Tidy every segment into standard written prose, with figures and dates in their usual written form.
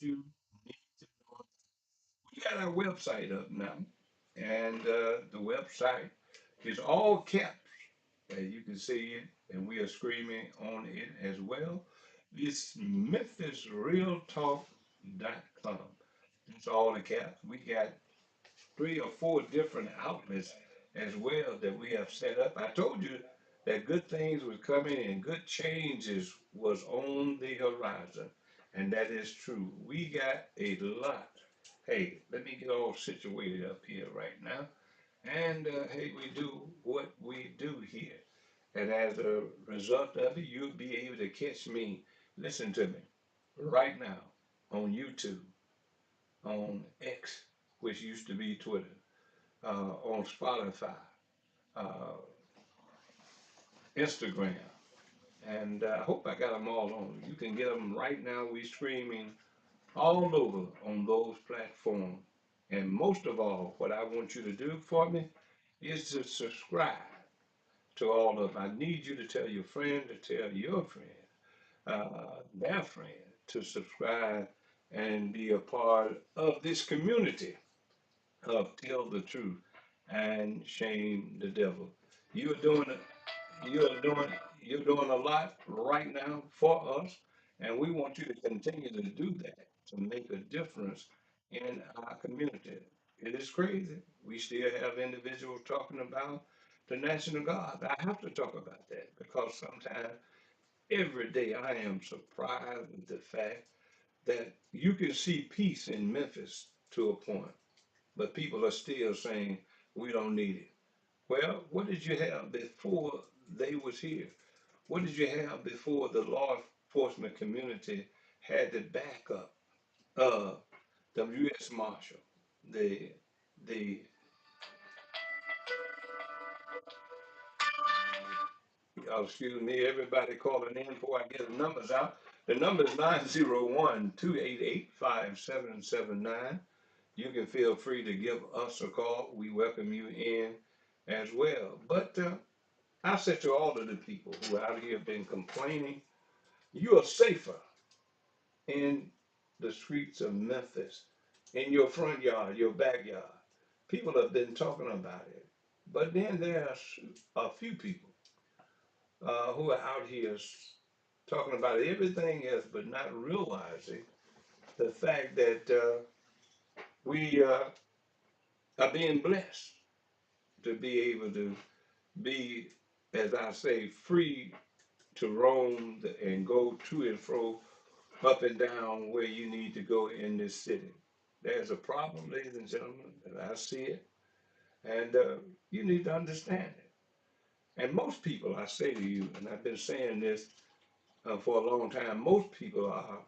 you need to know. We got our website up now, and the website is all caps, as you can see it, and we are screaming on it as well. It's MemphisRealTalk.com. It's all the caps. We got 3 or 4 different outlets as well that we have set up. I told you that good things was coming and good changes was on the horizon, and that is true. We got a lot. Hey, let me get all situated up here right now. And hey, we do what we do here. And as a result of it, you'll be able to catch me, listen to me, right now on YouTube, on X, which used to be Twitter, on Spotify, uh, Instagram, and I hope I got them all on. You can get them right now. We streaming all over on those platforms. And most of all, what I want you to do for me is to subscribe to all of them. I need you to tell your friend to tell your friend, their friend, to subscribe and be a part of this community of Tell the Truth and Shame the Devil. You're doing it. You're doing you're doing a lot right now for us, and we want you to continue to do that to make a difference in our community. It is crazy. We still have individuals talking about the national guard. I have to talk about that because sometimes every day I am surprised with the fact that you can see peace in Memphis to a point, but people are still saying we don't need it. Well, what did you have before they was here? What did you have before the law enforcement community had the backup of the U.S. Marshal, the the excuse me, everybody calling in before I get the numbers out. The number is 901-288-5779. You can feel free to give us a call. We welcome you in as well. But I said to all of the people who out here have been complaining, you are safer in the streets of Memphis, in your front yard, your backyard. People have been talking about it. But then there are a few people who are out here talking about everything else, but not realizing the fact that we are being blessed to be able to be, as I say, free to roam and go to and fro, up and down where you need to go in this city. There's a problem, ladies and gentlemen, and I see it, and you need to understand it. And most people, I say to you, and I've been saying this for a long time, most people are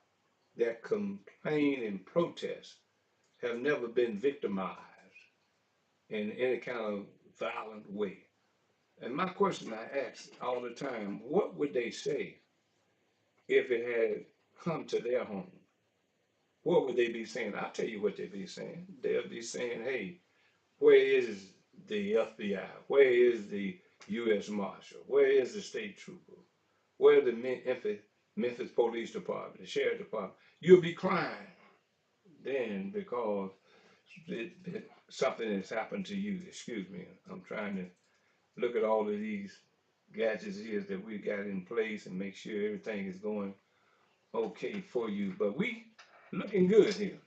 that complain and protest have never been victimized in any kind of violent way. And my question I ask all the time, what would they say if it had come to their home? What would they be saying? I'll tell you what they'd be saying. They'll be saying, hey, where is the FBI? Where is the U.S. Marshal? Where is the state trooper? Where the Memphis Police Department, the Sheriff Department? You'll be crying then because something has happened to you. Excuse me. I'm trying to look at all of these gadgets here that we got in place and make sure everything is going okay for you. But we looking good here.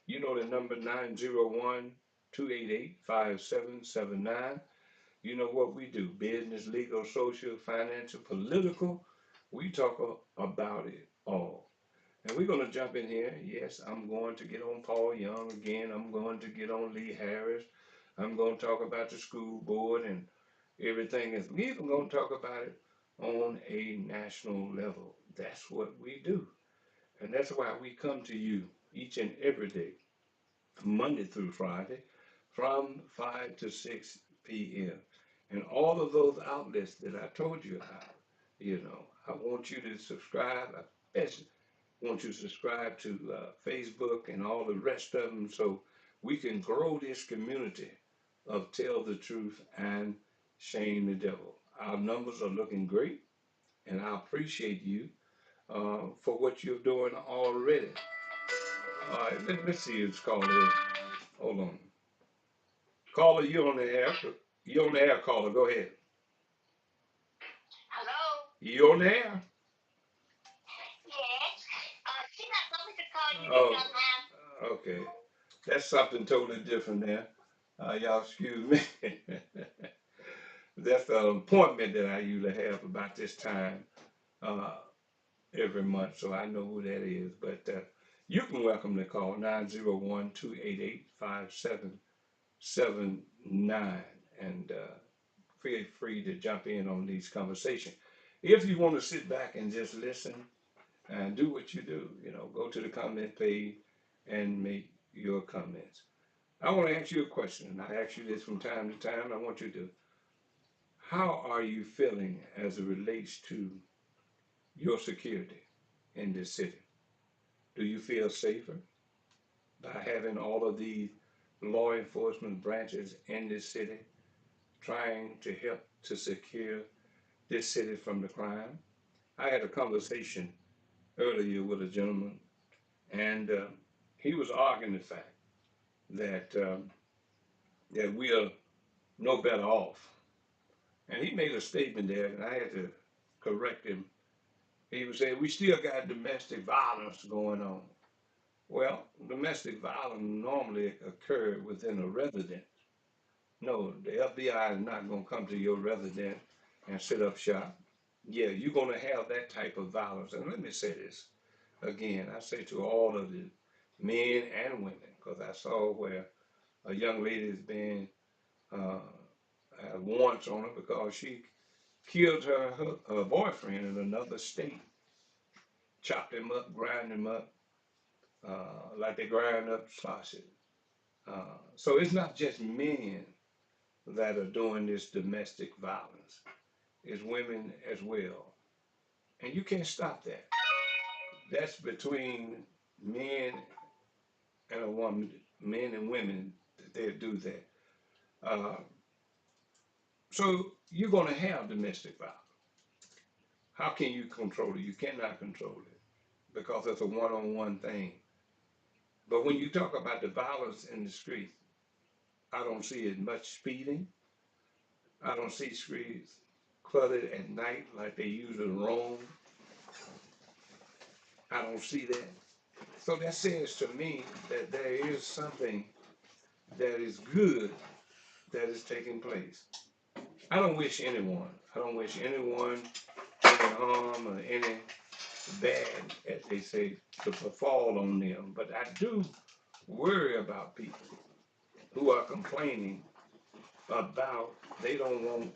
You know the number 901-288-5779. You know what we do. Business, legal, social, financial, political. We talk about it all. And we're going to jump in here. Yes, I'm going to get on Paul Young again. I'm going to get on Lee Harris. I'm going to talk about the school board and everything else. We're even going to talk about it on a national level. That's what we do. And that's why we come to you each and every day, Monday through Friday, from 5 to 6 p.m. And all of those outlets that I told you about, I want you to subscribe. I especially want you to subscribe to Facebook and all the rest of them so we can grow this community of Tell the Truth and Shame the Devil. Our numbers are looking great, and I appreciate you for what you're doing already. All right, let's see who's calling. Hold on. Caller, you on the air. You on the air, caller. Go ahead. Hello? You on the air. Yes. She not supposed to call you this Oh, time. okay. That's something totally different there. Y'all excuse me. That's the appointment that I usually have about this time uh, every month, so I know who that is. But you can welcome the call 901-288-5779 and feel free to jump in on these conversations. If you want to sit back and just listen and do what you do, go to the comment page and make your comments. I want to ask you a question. I ask you this from time to time. I want you to, how are you feeling as it relates to your security in this city? Do you feel safer by having all of these law enforcement branches in this city trying to help to secure this city from the crime? I had a conversation earlier with a gentleman, and he was arguing the fact that that we are no better off. And he made a statement there, and I had to correct him. He was saying we still got domestic violence going on. Well, domestic violence normally occur within a residence. No, the FBI is not going to come to your residence and set up shop. Yeah, you're going to have that type of violence. And let me say this again. I say to all of the men and women, because I saw where a young lady is being uh, had warrants on her because she killed her boyfriend in another state, chopped him up, grind him up, like they grind up sausage. So it's not just men that are doing this domestic violence, it's women as well. And you can't stop that. That's between men and a woman, men and women, that they do that. Uh, so you're going to have domestic violence. How can you control it? You cannot control it because it's a one on one thing. But when you talk about the violence in the street, I don't see as much speeding. I don't see streets cluttered at night like they usually roam. I don't see that. So that says to me that there is something that is good that is taking place. I don't wish anyone any harm or any bad, as they say, to befall on them. But I do worry about people who are complaining about they don't want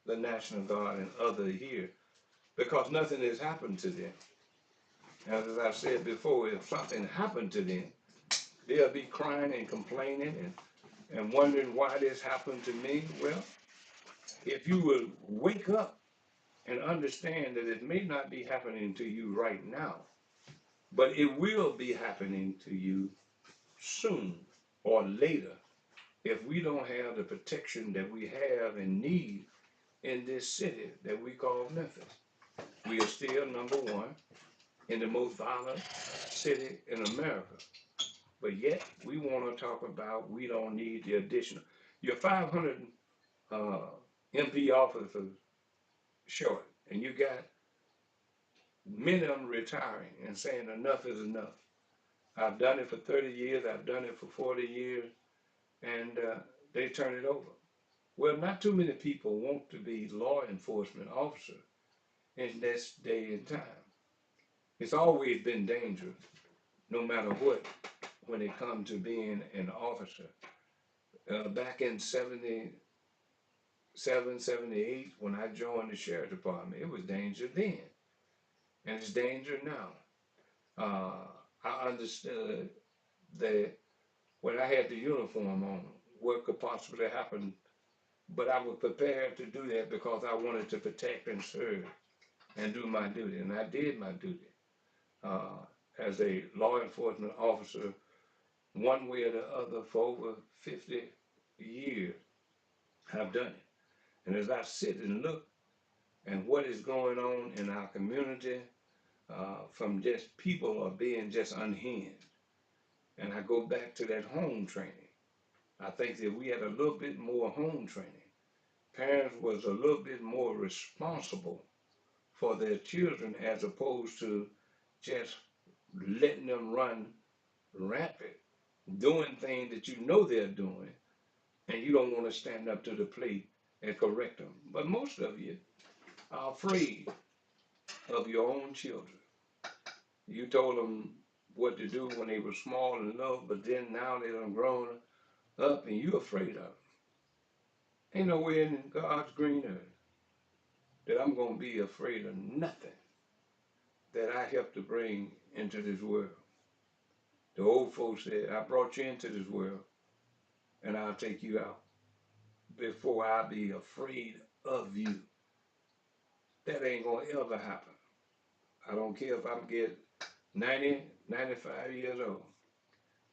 the National Guard and other here because nothing has happened to them. As I said before, if something happened to them, they'll be crying and complaining and wondering why this happened to me. Well, if you would wake up and understand that it may not be happening to you right now, but it will be happening to you soon or later if we don't have the protection that we have and need in this city that we call Memphis. We are still number one in the most violent city in America. But yet we want to talk about we don't need the additional. You're 500 uh, MP officers short, and you got many of them retiring and saying enough is enough. I've done it for 30 years, I've done it for 40 years, and they turn it over. Well, not too many people want to be law enforcement officers in this day and time. It's always been dangerous, no matter what, when it comes to being an officer. Back in 77, 78, when I joined the sheriff department, it was danger then, and it's danger now. I understood that when I had the uniform on, what could possibly happen, but I was prepared to do that because I wanted to protect and serve and do my duty, and I did my duty uh, as a law enforcement officer, one way or the other, for over 50 years. I've done it, and as I sit and look and what is going on in our community, from just people or being just unhinged. And I go back to that home training. I think that we had a little bit more home training. Parents was a little bit more responsible for their children as opposed to just letting them run rampant, doing things that you know they're doing, and you don't want to stand up to the plate and correct them. But most of you are afraid of your own children. You told them what to do when they were small and little, but then now they done grown up and you afraid of them. Ain't nowhere in God's green earth that I'm going to be afraid of nothing that I helped to bring into this world. The old folks said, I brought you into this world and I'll take you out before I be afraid of you. That ain't going to ever happen. I don't care if I get 90, 95 years old.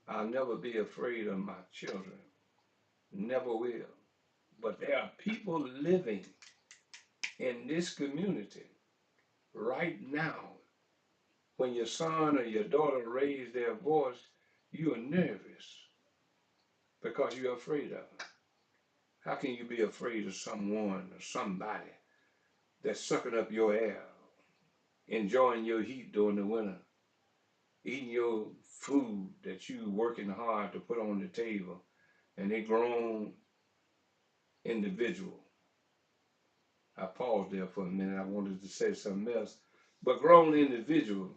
I'll never be afraid of my children. Never will. But there are people living in this community right now. When your son or your daughter raise their voice, you are nervous because you're afraid of them. How can you be afraid of someone or somebody that's sucking up your air, enjoying your heat during the winter, eating your food that you working hard to put on the table, and they grown individual? I paused there for a minute. I wanted to say something else. But grown individual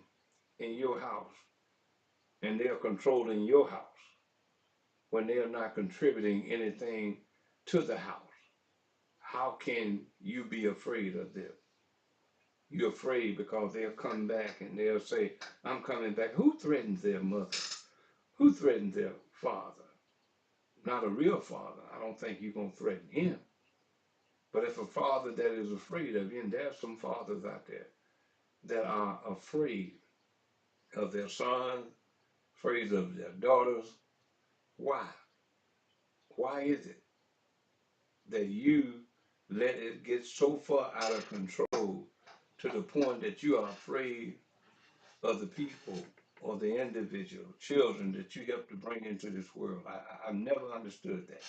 in your house, and they're controlling your house when they're not contributing anything to the house. How can you be afraid of them? You're afraid because they'll come back and they'll say, I'm coming back. Who threatens their mother? Who threatens their father? Not a real father. I don't think you're going to threaten him. But if a father that is afraid of you, and there's some fathers out there that are afraid of their sons, afraid of their daughters. Why? Why is it that you let it get so far out of control to the point that you are afraid of the people or the individual children that you help to bring into this world? I've never understood that.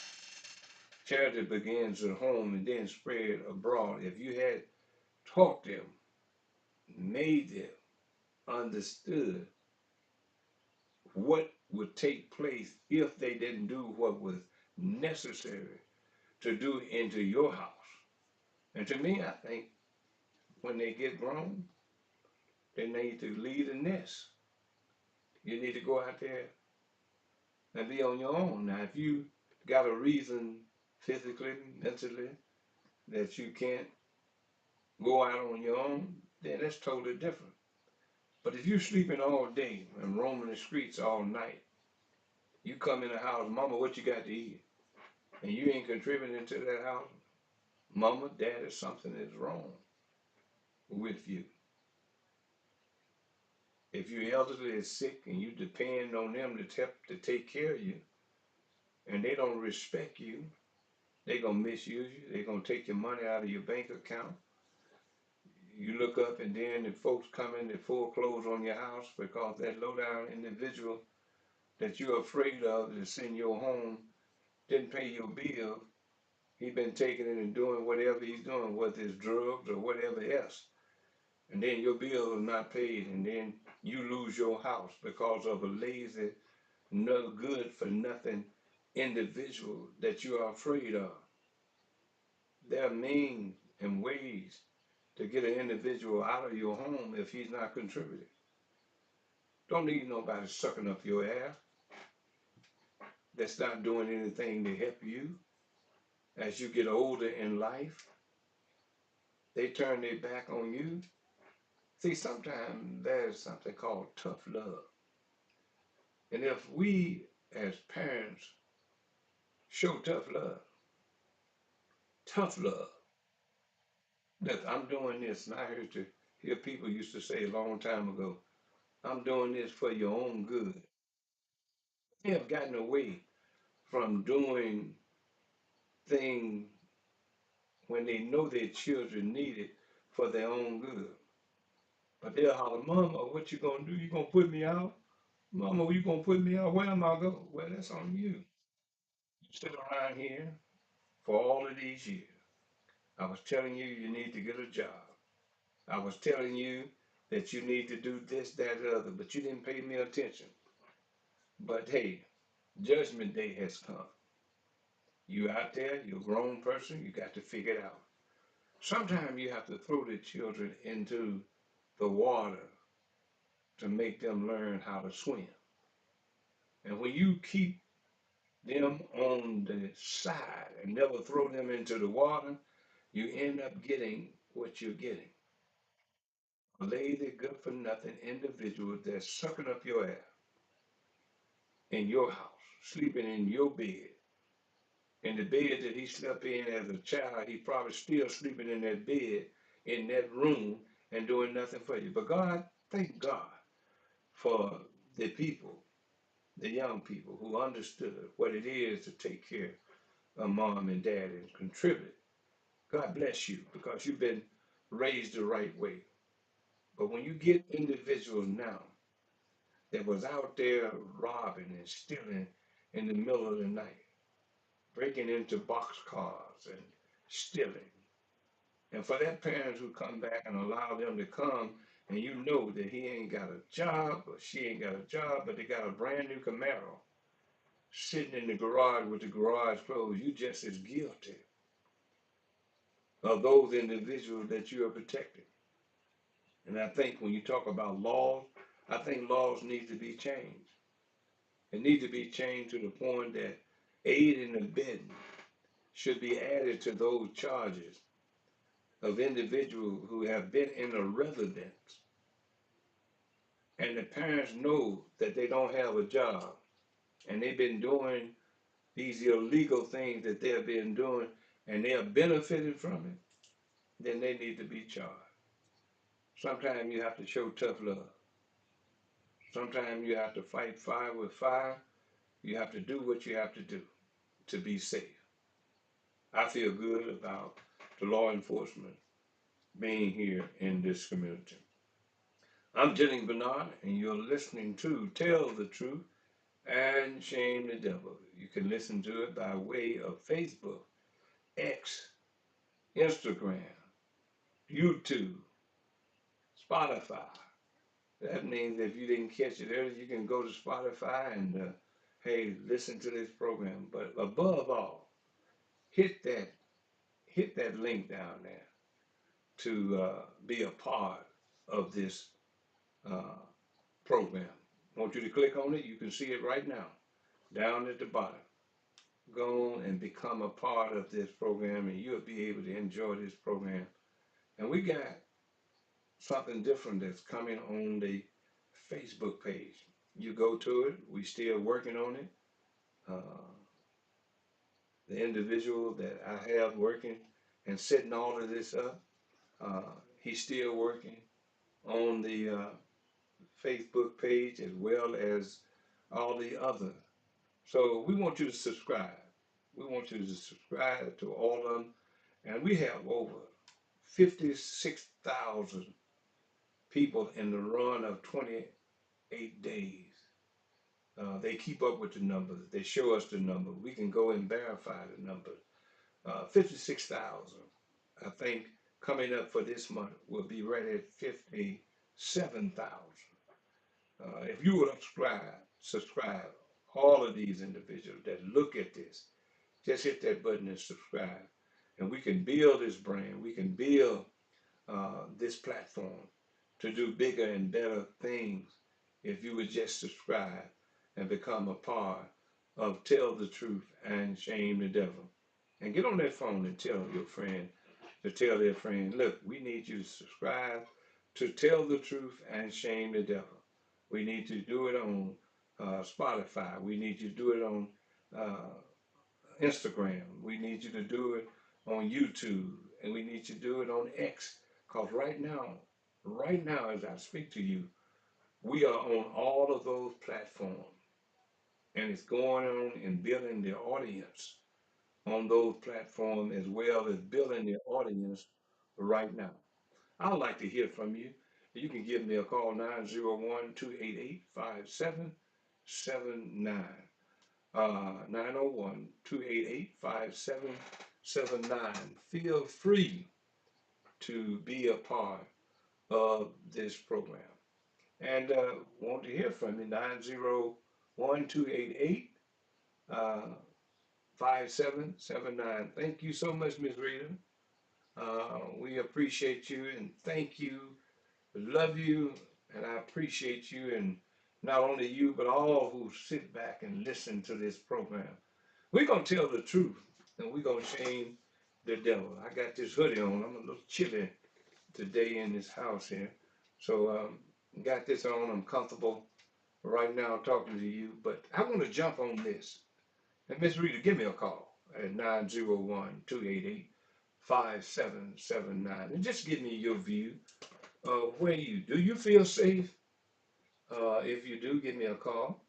Charity begins at home and then spread abroad. If you had taught them, made them, understood what would take place if they didn't do what was necessary to do into your house. And to me, I think when they get grown, they need to leave the nest. You need to go out there and be on your own. Now, if you got a reason physically, mentally, that you can't go out on your own, then that's totally different. But if you're sleeping all day and roaming the streets all night, you come in the house, mama, what you got to eat? And you ain't contributing to that house, mama, daddy, something is wrong with you. If your elderly is sick and you depend on them to take care of you, and they don't respect you, they're gonna misuse you. They're gonna take your money out of your bank account. You look up and then the folks come in and foreclose on your house because that low down individual that you're afraid of that's in your home didn't pay your bill. He been taking it and doing whatever he's doing, whether it's drugs or whatever else. And then your bill is not paid, and then you lose your house because of a lazy, no good for nothing individual that you are afraid of. There are means and ways to get an individual out of your home if he's not contributing. Don't need nobody sucking up your air that's not doing anything to help you. As you get older in life, they turn their back on you. See, sometimes there's something called tough love. And if we as parents show tough love, that I'm doing this, and I hear people used to say a long time ago, I'm doing this for your own good. They have gotten away from doing things when they know their children need it for their own good. But they'll holler, Mama, what you gonna do? You gonna put me out? Mama, you gonna put me out? Where am I go? Well, that's on you. You sit around here for all of these years. I was telling you you need to get a job. I was telling you that you need to do this, that, and the other, but you didn't pay me attention. But hey, judgment day has come. You out there, you're a grown person, you got to figure it out. Sometimes you have to throw the children into the water to make them learn how to swim. And when you keep them on the side and never throw them into the water, you end up getting what you're getting. A lazy, good for nothing individual that's sucking up your air in your house, sleeping in your bed. In the bed that he slept in as a child, he probably still sleeping in that bed, in that room, and doing nothing for you. But God, thank God for the people, the young people who understood what it is to take care of mom and dad and contribute. God bless you because you've been raised the right way. But when you get individuals now that was out there robbing and stealing in the middle of the night, breaking into boxcars and stealing, and for that parents who come back and allow them to come and you know that he ain't got a job or she ain't got a job, but they got a brand new Camaro sitting in the garage with the garage closed, you just as guilty of those individuals that you are protecting. And I think when you talk about laws, I think laws need to be changed. It needs to be changed to the point that aid and abetting should be added to those charges of individuals who have been in a residence and the parents know that they don't have a job and they've been doing these illegal things that they've been doing and they are benefiting from it, then they need to be charged. Sometimes you have to show tough love. Sometimes you have to fight fire with fire. You have to do what you have to do to be safe. I feel good about the law enforcement being here in this community. I'm Jennings Bernard, and you're listening to Tell the Truth and Shame the Devil. You can listen to it by way of Facebook, X, Instagram, YouTube, Spotify. That means if you didn't catch it earlier, you can go to Spotify and hey, listen to this program. But above all, hit that hit that link down there to be a part of this uh, program. I want you to click on it. You can see it right now down at the bottom. Go on and become a part of this program, and you'll be able to enjoy this program. And we got something different that's coming on the Facebook page. You go to it. We still working on it. Uh, the individual that I have working and setting all of this up, he's still working on the Facebook page as well as all the other. So we want you to subscribe. We want you to subscribe to all of them. And we have over 56,000 people in the run of 28 days. They keep up with the numbers. They show us the number. We can go and verify the number. 56,000. I think coming up for this month will be right at 57,000. If you would subscribe, all of these individuals that look at this, just hit that button and subscribe. And we can build this brand. We can build this platform to do bigger and better things if you would just subscribe and become a part of Tell the Truth and Shame the Devil. And get on that phone and tell your friend to tell their friend, look, we need you to subscribe to Tell the Truth and Shame the Devil. We need to do it on Spotify. We need you to do it on uh, Instagram. We need you to do it on YouTube. And we need you to do it on X. Because right now, as I speak to you, we are on all of those platforms. And it's going on and building the audience on those platforms as well as building the audience right now. I'd like to hear from you. You can give me a call 901-288-5779. 901-288-5779. Feel free to be a part of this program. And want to hear from you, 901-288 5779. Thank you so much, Miss Rita. We appreciate you and thank you, love you, and I appreciate you, and not only you, but all who sit back and listen to this program. We're going to tell the truth and we're going to shame the devil. I got this hoodie on. I'm a little chilly today in this house here. So, got this on. I'm comfortable right now talking to you, but I want to jump on this. And Miss Rita, give me a call at 901-288-5779 and just give me your view of where you do you feel safe? If you do, give me a call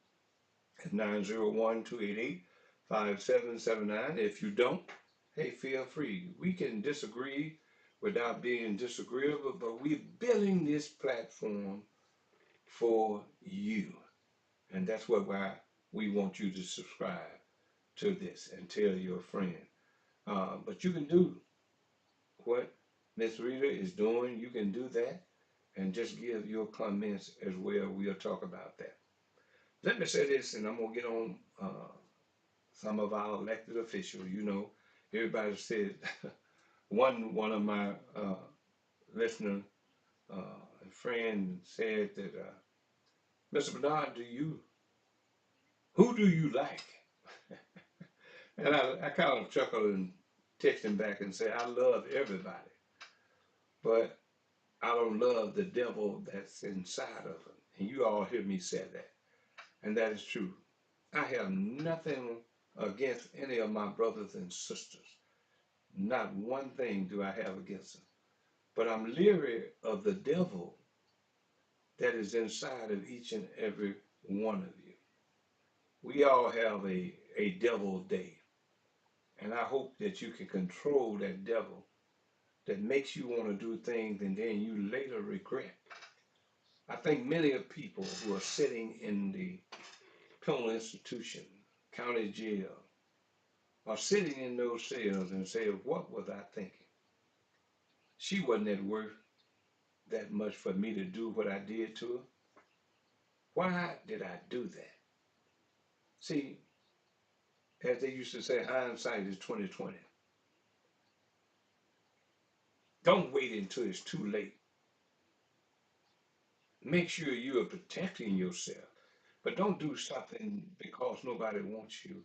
at 901-288-5779. If you don't, hey, feel free. We can disagree without being disagreeable, but we're building this platform for you. And that's why we want you to subscribe to this and tell your friend. But you can do what Miss Rita is doing. You can do that and just give your comments as well. We'll talk about that. Let me say this, and I'm gonna get on some of our elected officials. You know, everybody said one of my listener friend said that Mr. Bernard, who do you like? And I kind of chuckled and text him back and said, I love everybody, but I don't love the devil that's inside of them. And you all hear me say that. And that is true. I have nothing against any of my brothers and sisters. Not one thing do I have against them. But I'm leery of the devil that is inside of each and every one of you. We all have a devil day. And I hope that you can control that devil that makes you want to do things and then you later regret. I think many of people who are sitting in the penal institution, county jail, are sitting in those cells and say, what was I thinking? She wasn't at worth that much for me to do what I did to her. Why did I do that? See, as they used to say, hindsight is 2020. Don't wait until it's too late. Make sure you are protecting yourself, but don't do something because nobody wants you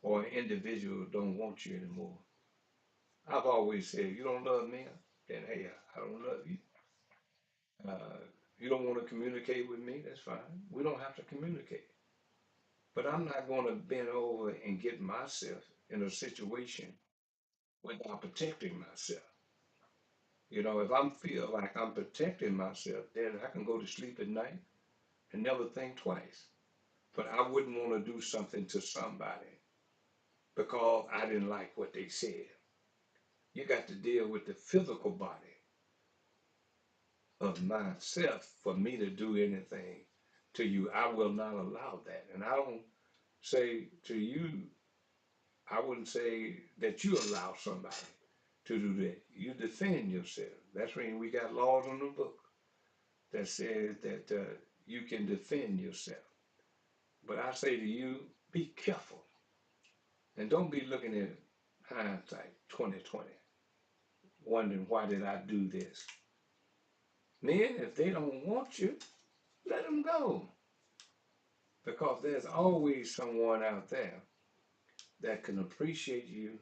or an individual don't want you anymore. I've always said, you don't love me, then hey, I don't love you. Uh, you don't want to communicate with me, that's fine. We don't have to communicate. But I'm not going to bend over and get myself in a situation without protecting myself. You know, if I feel like I'm protecting myself, then I can go to sleep at night and never think twice. But I wouldn't want to do something to somebody because I didn't like what they said. You got to deal with the physical body of myself for me to do anything to you. I will not allow that. And I don't say to you, I wouldn't say that you allow somebody to do that. You defend yourself. That's when we got laws on the book that says that you can defend yourself. But I say to you, be careful and don't be looking at hindsight 2020, wondering why did I do this. Men, if they don't want you, let them go. Because there's always someone out there that can appreciate you,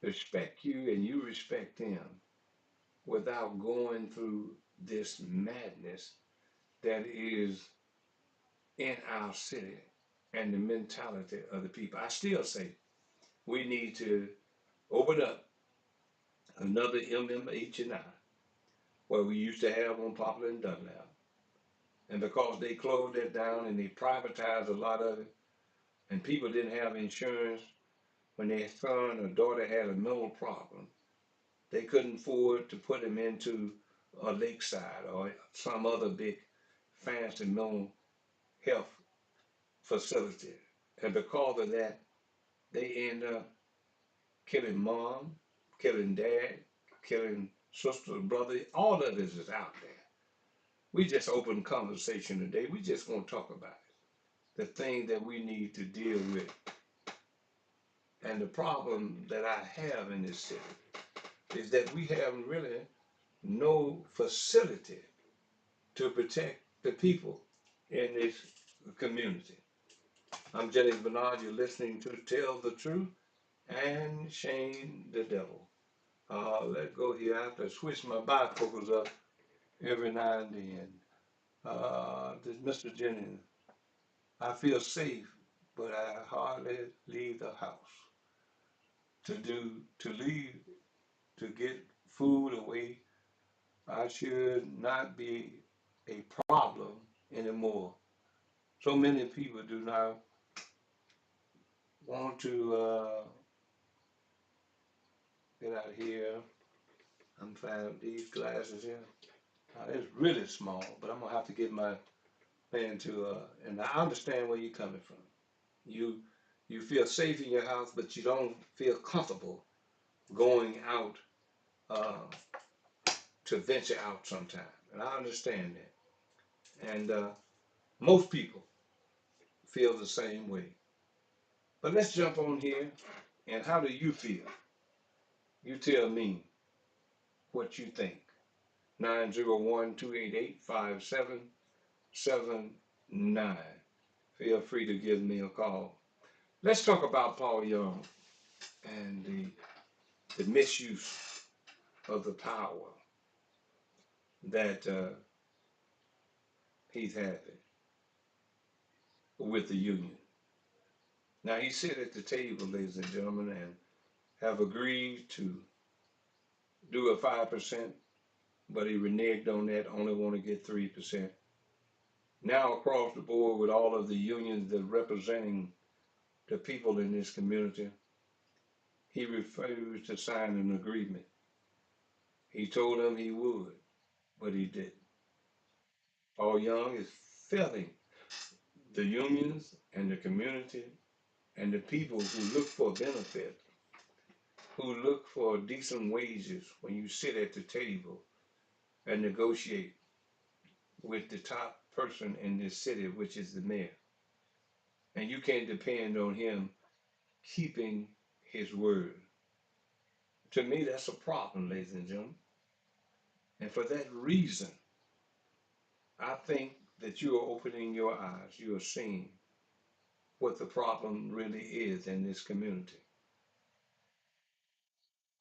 respect you, and you respect them without going through this madness that is in our city and the mentality of the people. I still say we need to open up another MMH&I where we used to have on Poplar and Dunlap. And because they closed that down and they privatized a lot of it, and people didn't have insurance when their son or daughter had a mental problem, they couldn't afford to put him into or Lakeside or some other big fancy known health facility. And because of that, they end up killing mom, killing dad, killing sister, brother. All of this is out there. We just open conversation today. We just want to talk about it. The thing that we need to deal with. And the problem that I have in this city is that we have really no facility to protect the people in this community. I'm Jennings Bernard. You're listening to Tell the Truth and Shame the Devil. Let's go here. I have to switch my bifocals up every now and then. This Mr. Jennings, I feel safe, but I hardly leave the house to leave to get food away. I should not be a problem anymore. So many people do not want to get out of here. I'm finding these glasses here. It's really small, but I'm gonna have to get my man to. And I understand where you're coming from. You you feel safe in your house, but you don't feel comfortable going out uh, to venture out sometime. And I understand that. And most people feel the same way. But let's jump on here. And how do you feel? You tell me what you think. 901-288-5779. Feel free to give me a call. Let's talk about Paul Young and the misuse of the power that he's having with the union. Now, he sit at the table, ladies and gentlemen, and have agreed to do a 5%, but he reneged on that, only want to get 3%. Now, across the board, with all of the unions that representing the people in this community, he refused to sign an agreement. He told them he would, but he didn't. Paul Young is failing the unions and the community and the people who look for benefit, who look for decent wages when you sit at the table and negotiate with the top person in this city, which is the mayor. And you can't depend on him keeping his word. To me, that's a problem, ladies and gentlemen. And for that reason, I think that you are opening your eyes. You are seeing what the problem really is in this community.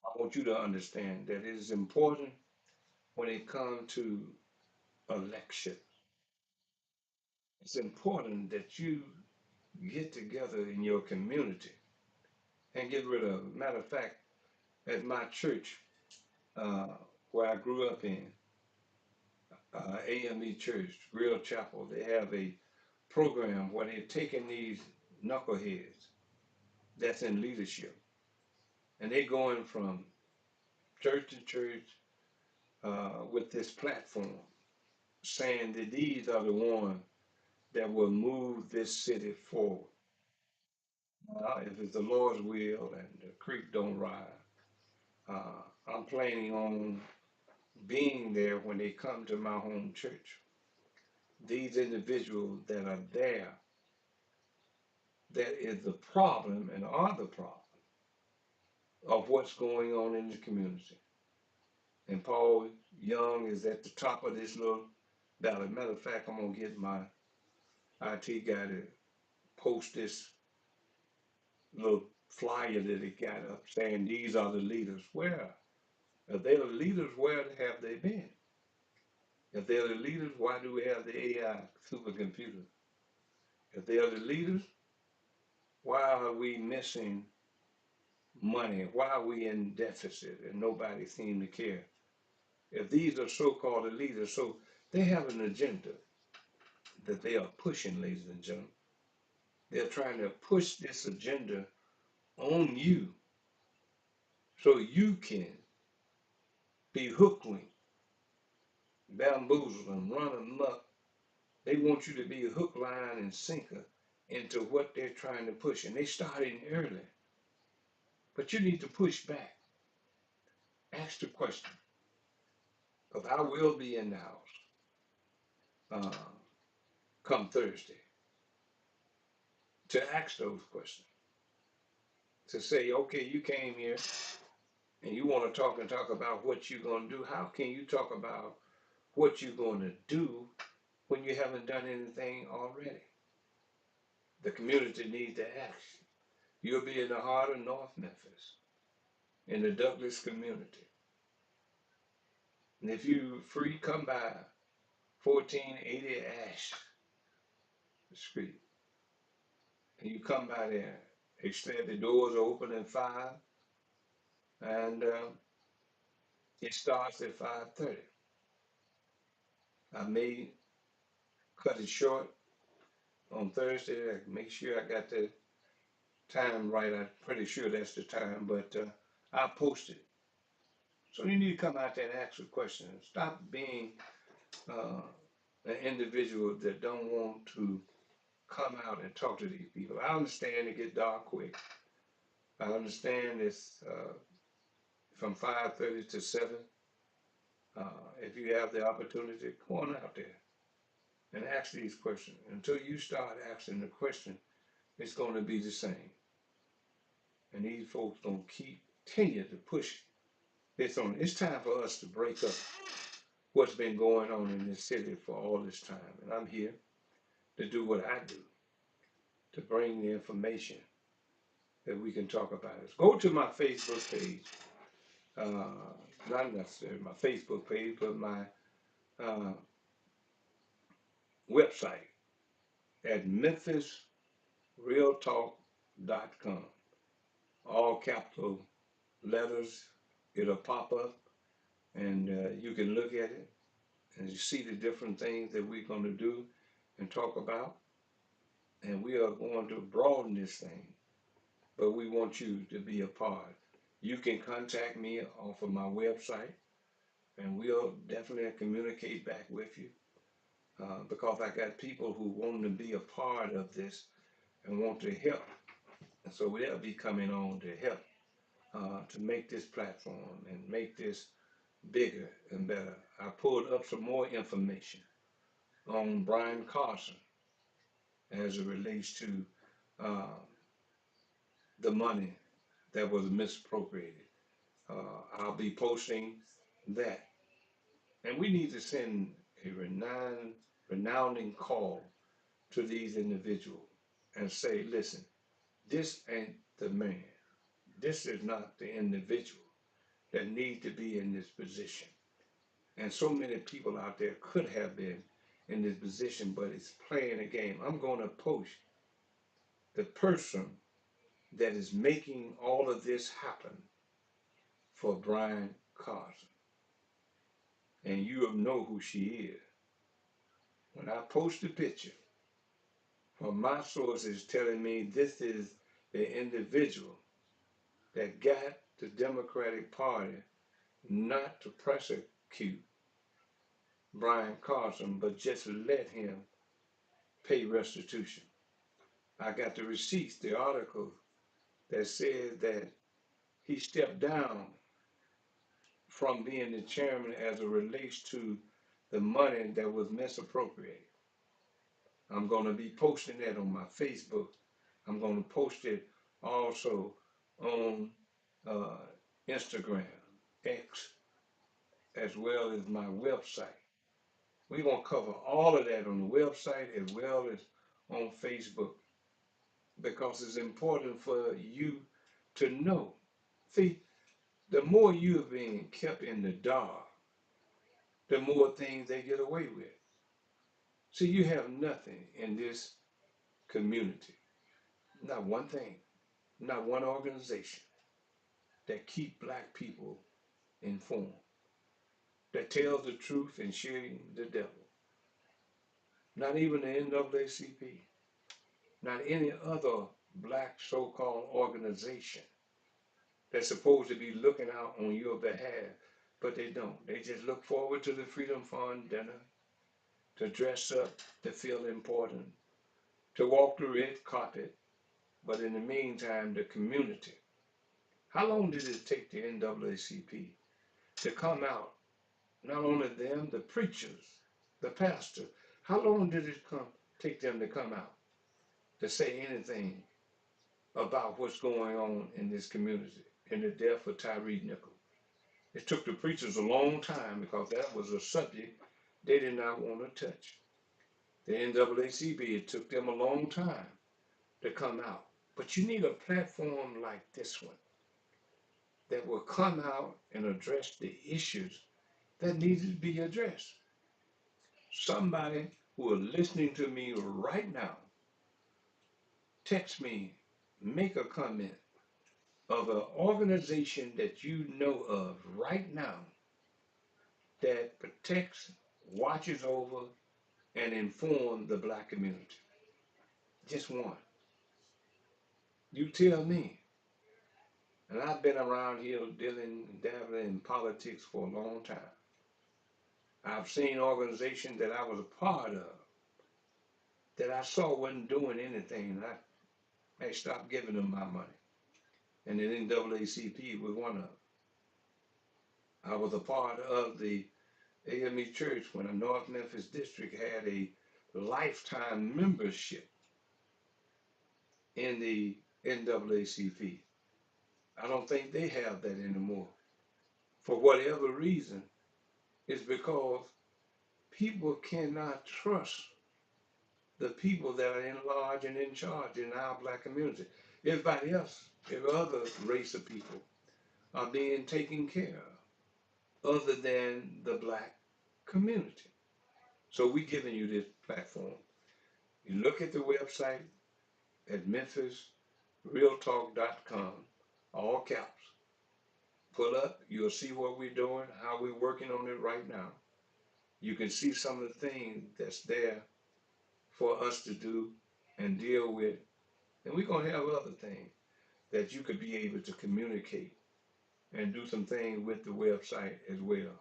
I want you to understand that it is important when it comes to election. It's important that you get together in your community and get rid of. Matter of fact, at my church, uh, where I grew up in, AME Church, Real Chapel, they have a program where they're taking these knuckleheads that's in leadership, and they're going from church to church with this platform, saying that these are the ones that will move this city forward. If it's the Lord's will and the creek don't rise, I'm planning on being there when they come to my home church. These individuals that are there, that is the problem and are the problem of what's going on in the community. And Paul Young is at the top of this little ballot. Matter of fact, I'm gonna get my IT guy to post this little flyer that he got up saying these are the leaders. Where? If they're the leaders, where have they been? If they're the leaders, why do we have the AI supercomputer? If they are the leaders, why are we missing money? Why are we in deficit and nobody seems to care? If these are so-called leaders, so they have an agenda that they are pushing, ladies and gentlemen. They're trying to push this agenda on you so you can be hooked, bamboozle them, run them up. They want you to be a hook, line, and sinker into what they're trying to push. And they starting early. But you need to push back. Ask the question. Because I will be in the house uh, come Thursday to ask those questions. To say, okay, you came here and you want to talk and talk about what you're going to do. How can you talk about what you're going to do when you haven't done anything already? The community needs to ask. You'll be in the heart of North Memphis, in the Douglas community. And if you free, come by 1480 Ash Street. And you come by there. They said the doors open at 5 and it starts at 5:30. I may cut it short on Thursday. Make sure I got the time right. I'm pretty sure that's the time, but I'll post it. So you need to come out there and ask a question. Stop being uh, an individual that don't want to come out and talk to these people. I understand it get dark quick. I understand it's from 5:30 to 7. If you have the opportunity, come on out there and ask these questions. Until you start asking the question, it's going to be the same. And these folks gonna continue to push this on. It's time for us to break up what's been going on in this city for all this time. And I'm here to do what I do, to bring the information that we can talk about it. Go to my Facebook page, not necessarily my Facebook page, but my uh, website at memphisrealtalk.com. All capital letters, it'll pop up and you can look at it and you see the different things that we're going to do and talk about. And we are going to broaden this thing, but we want you to be a part. You can contact me off of my website, and we'll definitely communicate back with you because I got people who want to be a part of this and want to help. And so they'll be coming on to help to make this platform and make this bigger and better. I pulled up some more information on Brian Carson as it relates to uh, the money that was misappropriated. I'll be posting that. And we need to send a renowned call to these individuals and say, listen, this ain't the man. This is not the individual that need to be in this position. And so many people out there could have been in this position, but it's playing a game. I'm going to post the person that is making all of this happen for Brian Carson. And you'll know who she is. When I post the picture, from my sources telling me this is the individual that got the Democratic Party not to prosecute Brian Carson, but just let him pay restitution. I got the receipts, the article that said that he stepped down from being the chairman as it relates to the money that was misappropriated. I'm going to be posting that on my Facebook. I'm going to post it also on uh, Instagram, X, as well as my website. We're going to cover all of that on the website as well as on Facebook because it's important for you to know. See, the more you're being kept in the dark, the more things they get away with. See, you have nothing in this community, not one thing, not one organization that keep black people informed, that tells the truth and shame the devil. Not even the NAACP, not any other black so-called organization that's supposed to be looking out on your behalf, but they don't. They just look forward to the Freedom Fund dinner, to dress up, to feel important, to walk the red carpet. But in the meantime, the community. How long did it take the NAACP to come out? Not only them, the preachers, the pastor. How long did it take them to come out to say anything about what's going on in this community in the death of Tyre Nichols? It took the preachers a long time because that was a subject they did not want to touch. The NAACP, it took them a long time to come out. But you need a platform like this one that will come out and address the issues that need to be addressed. Somebody who is listening to me right now, text me, make a comment of an organization that you know of right now that protects, watches over, and informs the black community. Just one. You tell me. And I've been around here dabbling in politics for a long time. I've seen organizations that I was a part of that I saw wasn't doing anything. And I stopped giving them my money. And the NAACP was one of them. I was a part of the AME Church when the North Memphis District had a lifetime membership in the NAACP. I don't think they have that anymore. For whatever reason, it's because people cannot trust the people that are in large and in charge in our black community. Everybody else, every other race of people are being taken care of other than the black community. So we're giving you this platform. You look at the website at memphisrealtalk.com, all caps. Pull up, you'll see what we're doing, how we're working on it right now. You can see some of the things that's there for us to do and deal with. And we're going to have other things that you could be able to communicate and do some things with the website as well.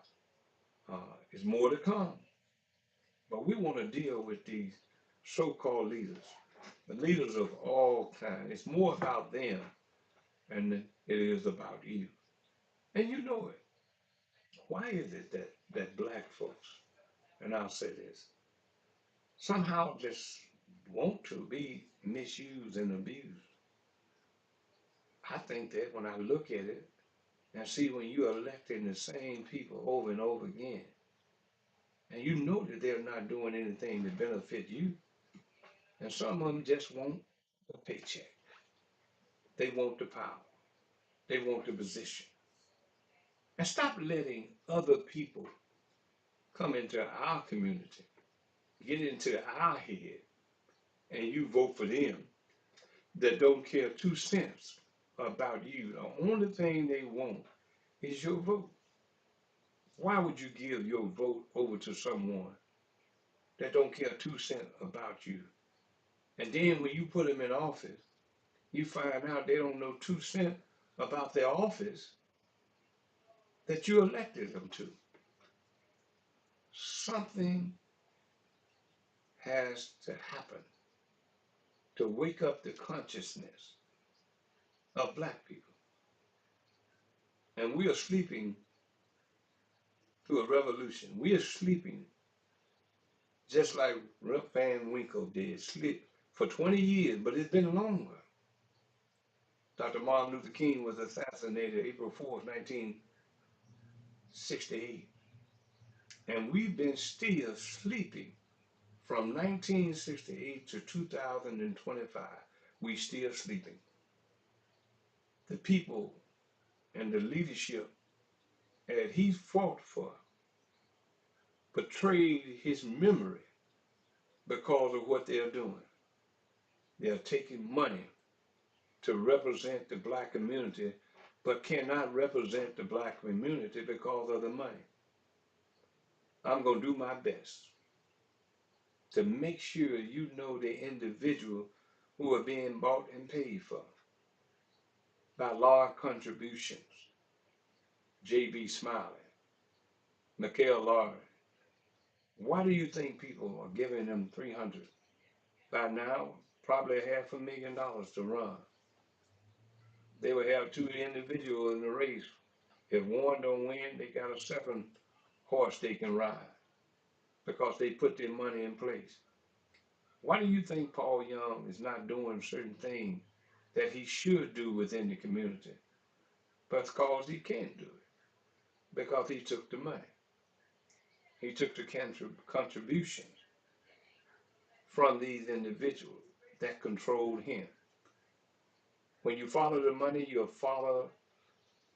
It's more to come. But we want to deal with these so-called leaders, the leaders of all kinds. It's more about them than it is about you. And you know it. Why is it that black folks, and I'll say this, somehow just want to be misused and abused? I think that when I look at it and see when you're electing the same people over and over again, and you know that they're not doing anything to benefit you, and some of them just want the paycheck. They want the power. They want the position. And stop letting other people come into our community, get into our head, and you vote for them that don't care 2 cents about you. The only thing they want is your vote. Why would you give your vote over to someone that don't care 2 cents about you? And then when you put them in office, you find out they don't know 2 cents about their office that you elected them to. Something has to happen to wake up the consciousness of black people. And we are sleeping through a revolution. We are sleeping just like Rip Van Winkle did, sleep for 20 years, but it's been longer. Dr. Martin Luther King was assassinated April 4th, 1968. And we've been still sleeping from 1968 to 2025. We still sleeping. The people and the leadership that he fought for betrayed his memory because of what they're doing. They're taking money to represent the black community, but cannot represent the black community because of the money. I'm going to do my best to make sure you know the individual who are being bought and paid for by large contributions. J.B. Smiley, Mikhail Lowry. Why do you think people are giving them 300? By now, probably $500,000 to run. They will have two individuals in the race. If one don't win, they got a second horse they can ride because they put their money in place. Why do you think Paul Young is not doing certain things that he should do within the community? Because he can't do it. Because he took the money. He took the contributions from these individuals that controlled him. When you follow the money, you'll follow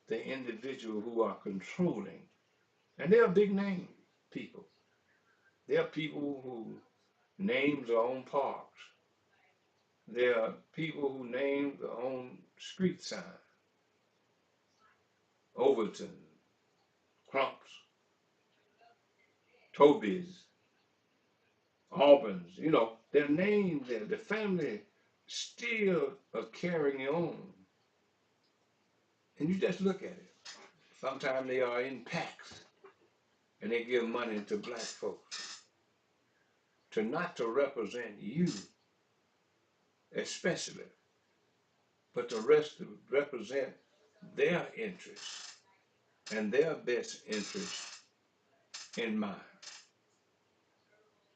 the individual who are controlling. And they are big name people. They are people who names their own parks. There are people who name their own street sign. Overton, Crumps, Toby's, Auburn's, their names there. The family still are carrying on. And you just look at it. Sometimes they are in packs and they give money to black folks to not to represent you especially, but to represent their interests and their best interests in mind.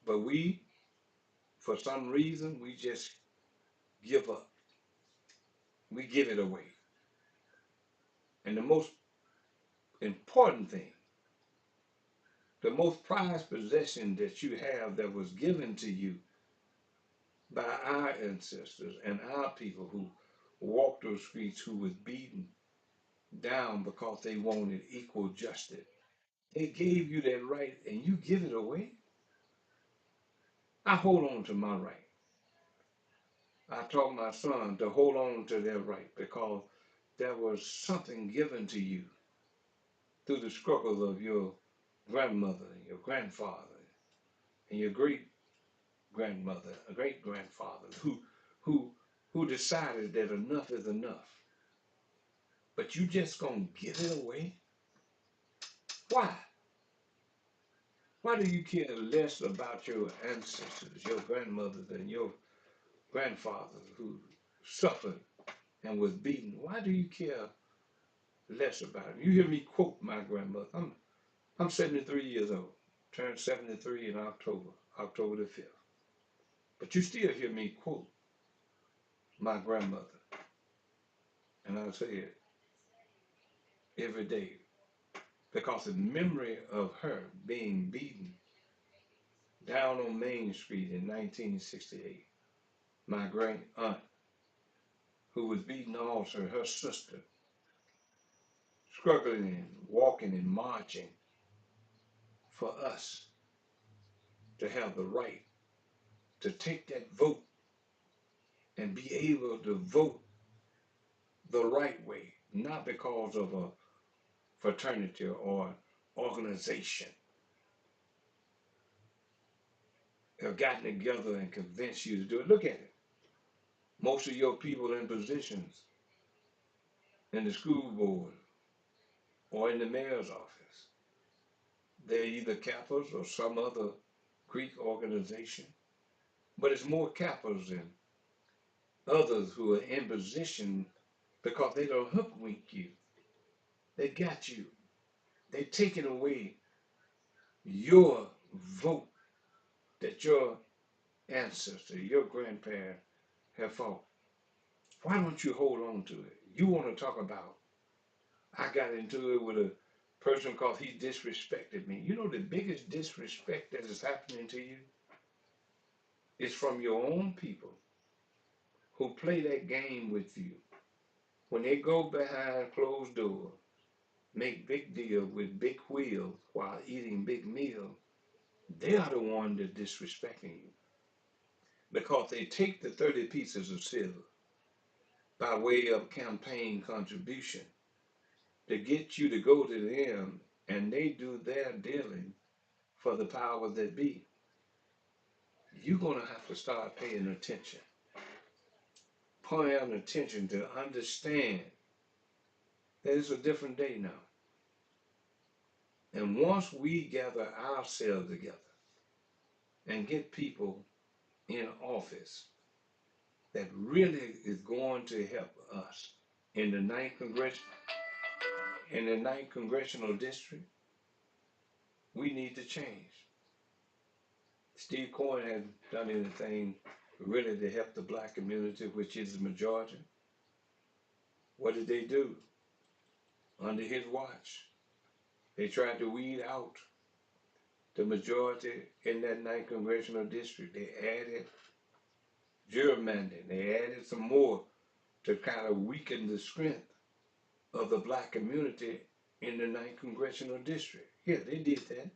But we, for some reason, we just give up. We give it away. And the most important thing, the most prized possession that you have that was given to you by our ancestors and our people who walked those streets, who was beaten down because they wanted equal justice. They gave you that right and you give it away. I hold on to my right. I taught my son to hold on to their right because there was something given to you through the struggle of your grandmother and your grandfather and your great grandmother, a great grandfather who who decided that enough is enough. But you just gonna give it away? Why? Why do you care less about your ancestors, your grandmothers and your grandfathers who suffered and was beaten? Why do you care less about it? You hear me quote my grandmother. I'm 73 years old. Turned 73 in October the 5th. But you still hear me quote my grandmother. And I say it every day because in memory of her being beaten down on Main Street in 1968, my great aunt, who was beaten also, her sister, struggling and walking and marching for us to have the right to take that vote and be able to vote the right way, not because of a fraternity or organization have gotten together and convinced you to do it. Look at it. Most of your people in positions in the school board or in the mayor's office, they're either Kappas or some other Greek organization. But it's more Kappas than others who are in position because they don't hoodwink you. They got you. They taking away your vote that your ancestor, your grandparent have fought. Why don't you hold on to it? You want to talk about, I got into it with a person because he disrespected me. You know the biggest disrespect that is happening to you is from your own people who play that game with you. When they go behind closed doors, make big deal with big wheels while eating big meals, they are the one that disrespecting you because they take the 30 pieces of silver by way of campaign contribution to get you to go to them and they do their dealing for the powers that be. You're going to have to start paying attention to understand that it's a different day now. And once we gather ourselves together and get people in office that really is going to help us in the ninth congressional district, we need to change. Steve Cohen hasn't done anything really to help the black community, which is the majority. What did they do under his watch? They tried to weed out the majority in that ninth congressional district. They added gerrymandering. They added some more to kind of weaken the strength of the black community in the ninth congressional district. Yeah, they did that.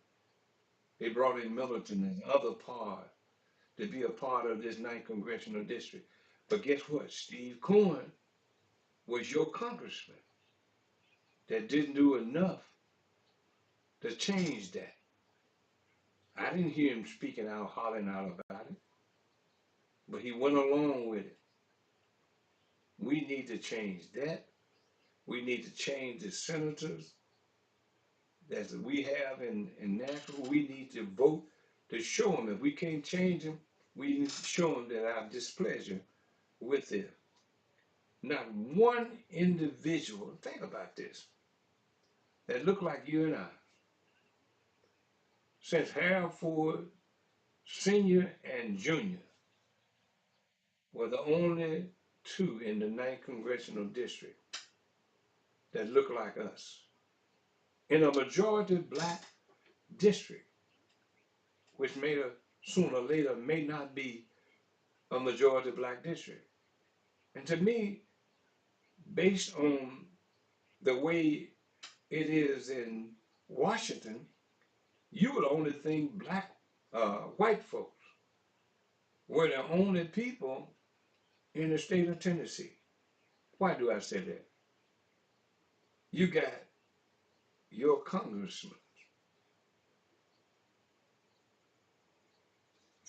They brought in Militant and other part to be a part of this ninth congressional district. But guess what? Steve Cohen was your congressman that didn't do enough to change that. I didn't hear him speaking out, hollering out about it, but he went along with it. We need to change that. We need to change the senators that we have in Nashville. We need to vote to show them. If we can't change them, we need to show them that our displeasure with them. Not one individual, think about this, that look like you and I, since Harold Ford Sr. and Jr. were the only two in the ninth congressional district that look like us. In a majority black district, which may sooner or later may not be a majority black district. And to me, based on the way it is in Washington, you would only think white folks were the only people in the state of Tennessee. Why do I say that? You got your congressman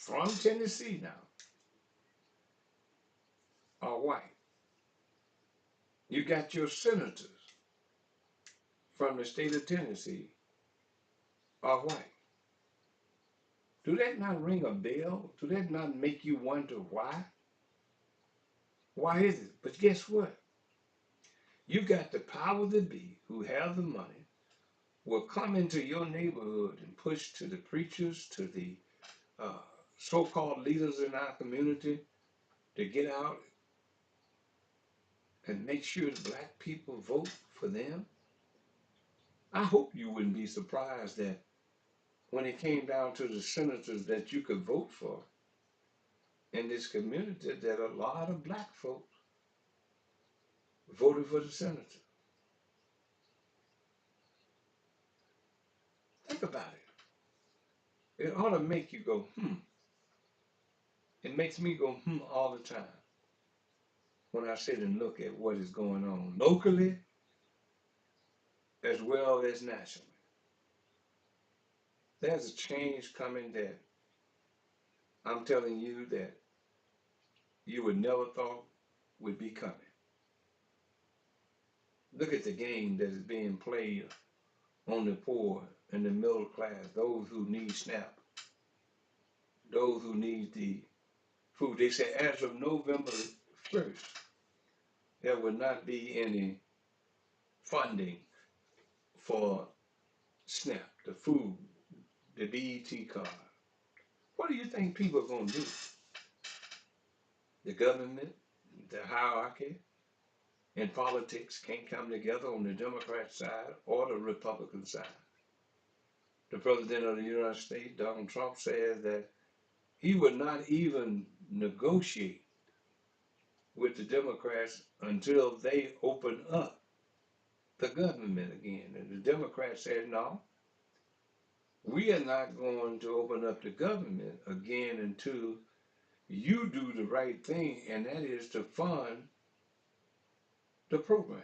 from Tennessee now are white. You got your senators from the state of Tennessee are white. Do that not ring a bell? Do that not make you wonder why? Why is it? But guess what? You got the power to be who have the money will come into your neighborhood and push to the preachers, to the uh, so-called leaders in our community to get out and make sure the black people vote for them. I hope you wouldn't be surprised that when it came down to the senators that you could vote for in this community, that a lot of black folks voted for the senator. Think about it. It ought to make you go, It makes me go, all the time when I sit and look at what is going on locally as well as nationally. There's a change coming that I'm telling you that you would never thought would be coming. Look at the game that is being played on the poor and the middle class, those who need SNAP, those who need the food. They say as of November 1st, there will not be any funding for SNAP, the food, the BET card. What do you think people are going to do? The government, the hierarchy, and politics can't come together on the Democrat side or the Republican side. The President of the United States, Donald Trump, says that he would not even negotiate with the Democrats until they open up the government again. And the Democrats said, no, we are not going to open up the government again until you do the right thing, and that is to fund the program.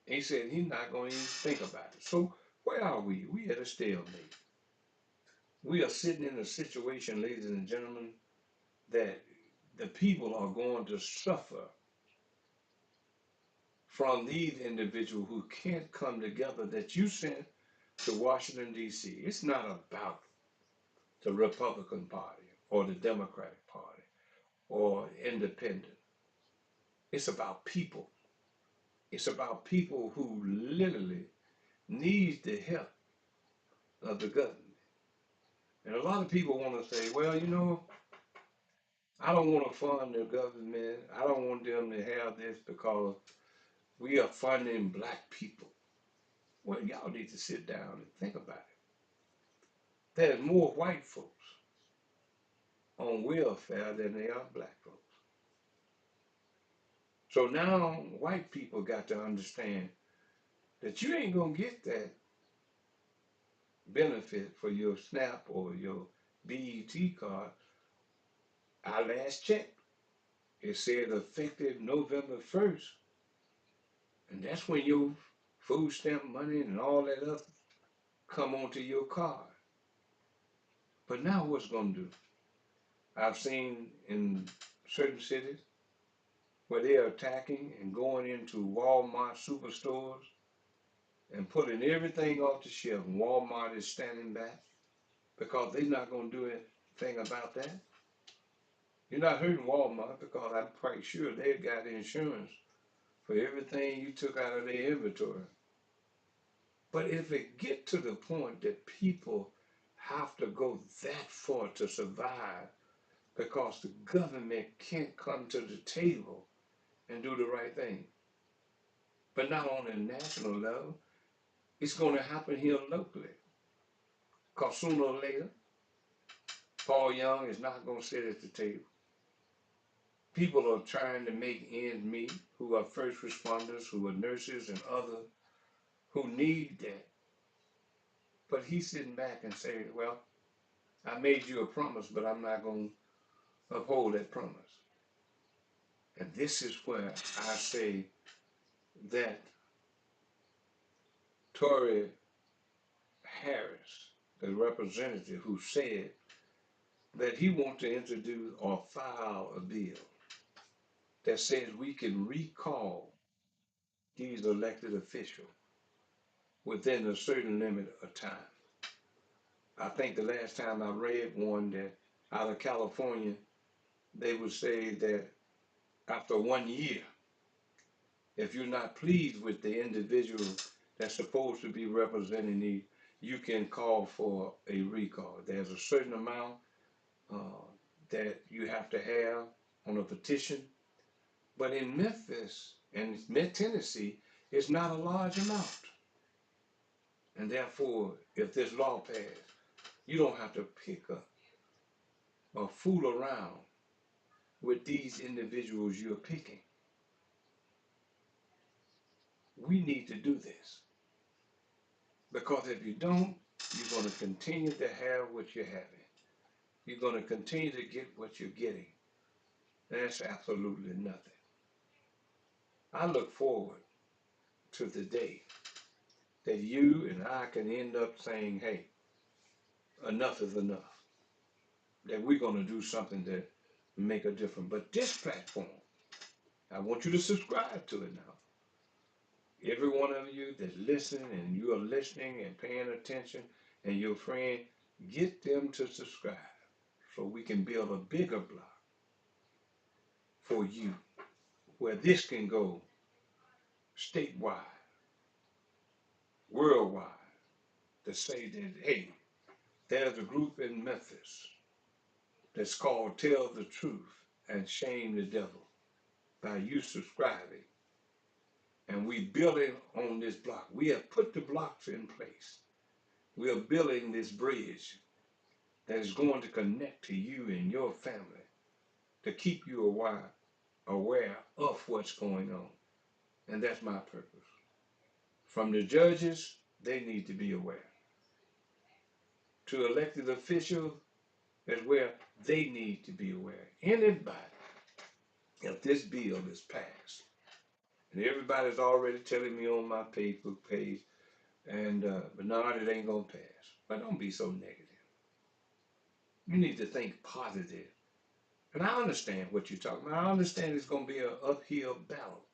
He said he's not going to even think about it. So where are we? We at a stalemate. We are sitting in a situation, ladies and gentlemen, that the people are going to suffer from these individuals who can't come together, that you sent to Washington, D.C., it's not about the Republican Party or the Democratic Party or independent. It's about people. It's about people who literally need the help of the government. And a lot of people want to say, well, I don't want to fund the government. I don't want them to have this because we are funding black people. Well, y'all need to sit down and think about it. There's more white folks on welfare than there are black folks. So now white people got to understand that you ain't gonna get that benefit for your SNAP or your BET card. Our last check, it said effective November 1st, and that's when your food stamp money and all that other come onto your card. But now what's gonna do? I've seen in certain cities where they are attacking and going into Walmart superstores and putting everything off the shelf. And Walmart is standing back because they're not going to do anything about that. You're not hurting Walmart because I'm quite sure they've got insurance for everything you took out of their inventory. But if it get to the point that people have to go that far to survive because the government can't come to the table and do the right thing, but not on a national level, it's going to happen here locally. Because sooner or later, Paul Young is not going to sit at the table. People are trying to make ends meet who are first responders, who are nurses and others who need that. But he's sitting back and saying, well, I made you a promise, but I'm not going to uphold that promise. And this is where I say that Tory Harris, the representative who said that he wants to introduce or file a bill that says we can recall these elected officials within a certain limit of time. I think the last time I read one that out of California, they would say that after 1 year, if you're not pleased with the individual that's supposed to be representing you can call for a recall. There's a certain amount that you have to have on a petition. But in Memphis and Tennessee, it's not a large amount. And therefore, if this law passed, you don't have to pick up or fool around with these individuals you're picking. We need to do this. Because if you don't, you're going to continue to have what you're having. You're going to continue to get what you're getting. That's absolutely nothing. I look forward to the day that you and I can end up saying, hey, enough is enough. That we're going to do something to make a difference. But this platform, I want you to subscribe to it now. Every one of you that's listening and you are listening and paying attention and your friend, get them to subscribe so we can build a bigger block for you where this can go statewide, worldwide, to say that, hey, there's a group in Memphis that's called Tell the Truth and Shame the Devil by you subscribing. And we building on this block. We have put the blocks in place. We are building this bridge that is going to connect to you and your family to keep you aware of what's going on. And that's my purpose. From the judges, they need to be aware. To elected officials, as well, they need to be aware. Anybody, if this bill is passed, and everybody's already telling me on my Facebook page, and Bernard, it ain't gonna pass. But don't be so negative. You need to think positive. And I understand what you're talking about. I understand it's gonna be an uphill battle.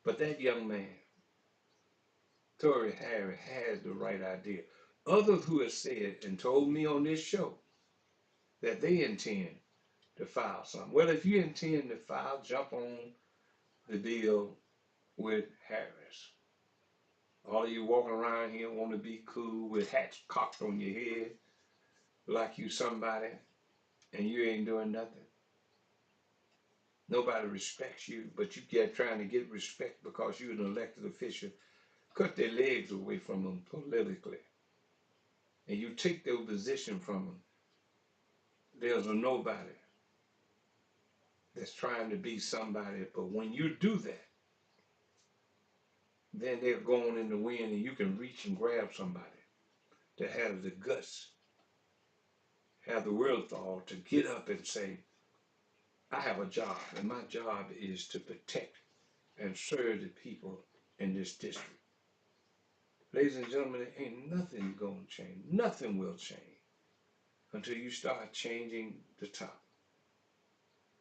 But that young man Tori Harris has the right idea. Others who have said and told me on this show that they intend to file something. Well, if you intend to file, jump on the deal with Harris. All of you walking around here want to be cool with hats cocked on your head like you somebody and you ain't doing nothing. Nobody respects you, but you get trying to get respect because you're an elected official. Cut their legs away from them politically, and you take their position from them. There's a nobody that's trying to be somebody, but when you do that, then they're going in the wind, and you can reach and grab somebody that has the guts, have the wherewithal to get up and say, I have a job, and my job is to protect and serve the people in this district. Ladies and gentlemen, there ain't nothing going to change. Nothing will change until you start changing the top.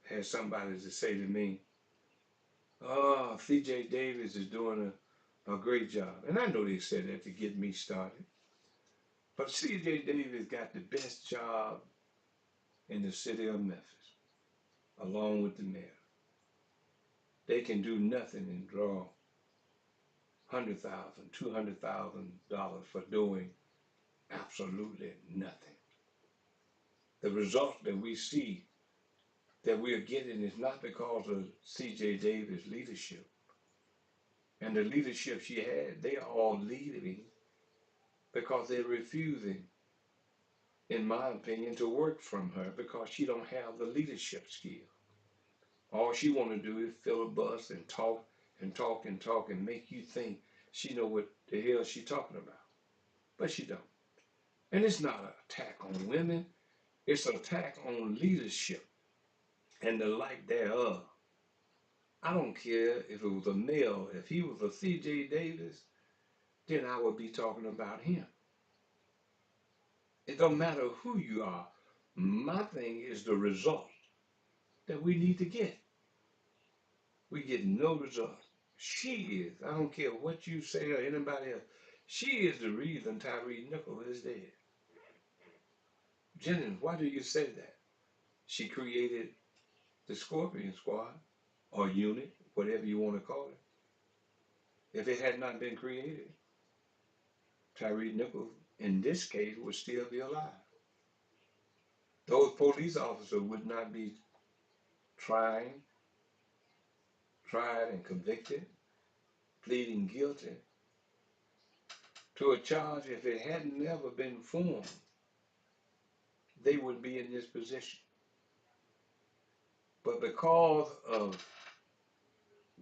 I had somebody to say to me, oh, C.J. Davis is doing a great job. And I know they said that to get me started. But C.J. Davis got the best job in the city of Memphis, along with the mayor. They can do nothing and draw $100,000, $200,000 for doing absolutely nothing. The result that we see that we are getting is not because of C.J. Davis' leadership. And the leadership she had, they are all leading because they're refusing, in my opinion, to work from her because she don't have the leadership skill. All she want to do is fill a bus and talk and talk and talk and make you think she know what the hell she talking about. But she don't. And it's not an attack on women. It's an attack on leadership and the like thereof. I don't care if it was a male. If he was a C.J. Davis, then I would be talking about him. It don't matter who you are. My thing is the result that we need to get. We get no result. She is. I don't care what you say or anybody else. She is the reason Tyre Nichols is dead. Jennings, why do you say that? She created the Scorpion Squad or unit, whatever you want to call it. If it had not been created, Tyre Nichols, in this case, would still be alive. Those police officers would not be tried and convicted, pleading guilty to a charge. If it hadn't never been formed, they would be in this position. But because of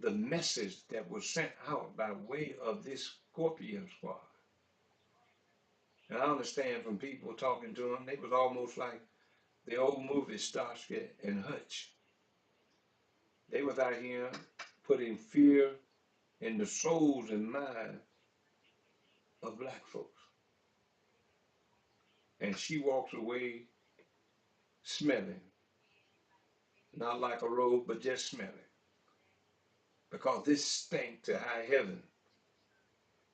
the message that was sent out by way of this Scorpion Squad, and I understand from people talking to them, they was almost like the old movie Starsky and Hutch. They was out here putting fear in the souls and minds of black folks. And she walks away smelling, not like a robe, but just smelling. Because this stank to high heaven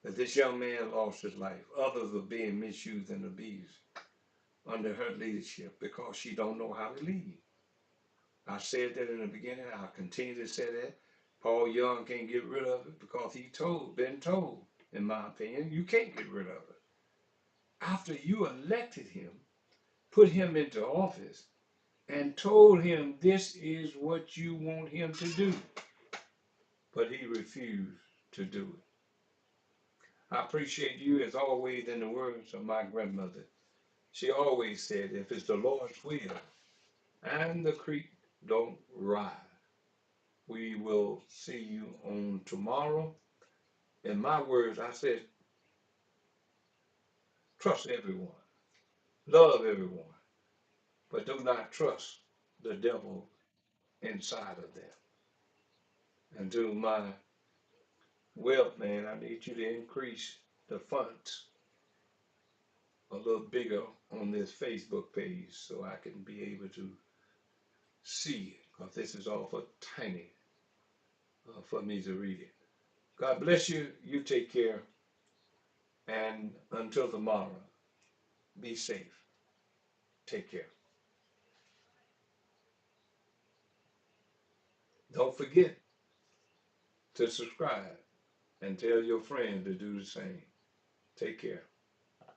that this young man lost his life. Others are being misused and abused under her leadership because she don't know how to lead. I said that in the beginning. I'll continue to say that. Paul Young can't get rid of it because he been told, in my opinion, you can't get rid of it. After you elected him, put him into office, and told him this is what you want him to do. But he refused to do it. I appreciate you as always in the words of my grandmother. She always said, if it's the Lord's will and the creek don't rise, we will see you on tomorrow. In my words, I said, trust everyone, love everyone, but do not trust the devil inside of them. And to my wealth man, I need you to increase the funds a little bigger on this Facebook page so I can be able to see it, because this is awful tiny for me to read it. God bless you. You take care. And until tomorrow, be safe. Take care. Don't forget to subscribe and tell your friends to do the same. Take care.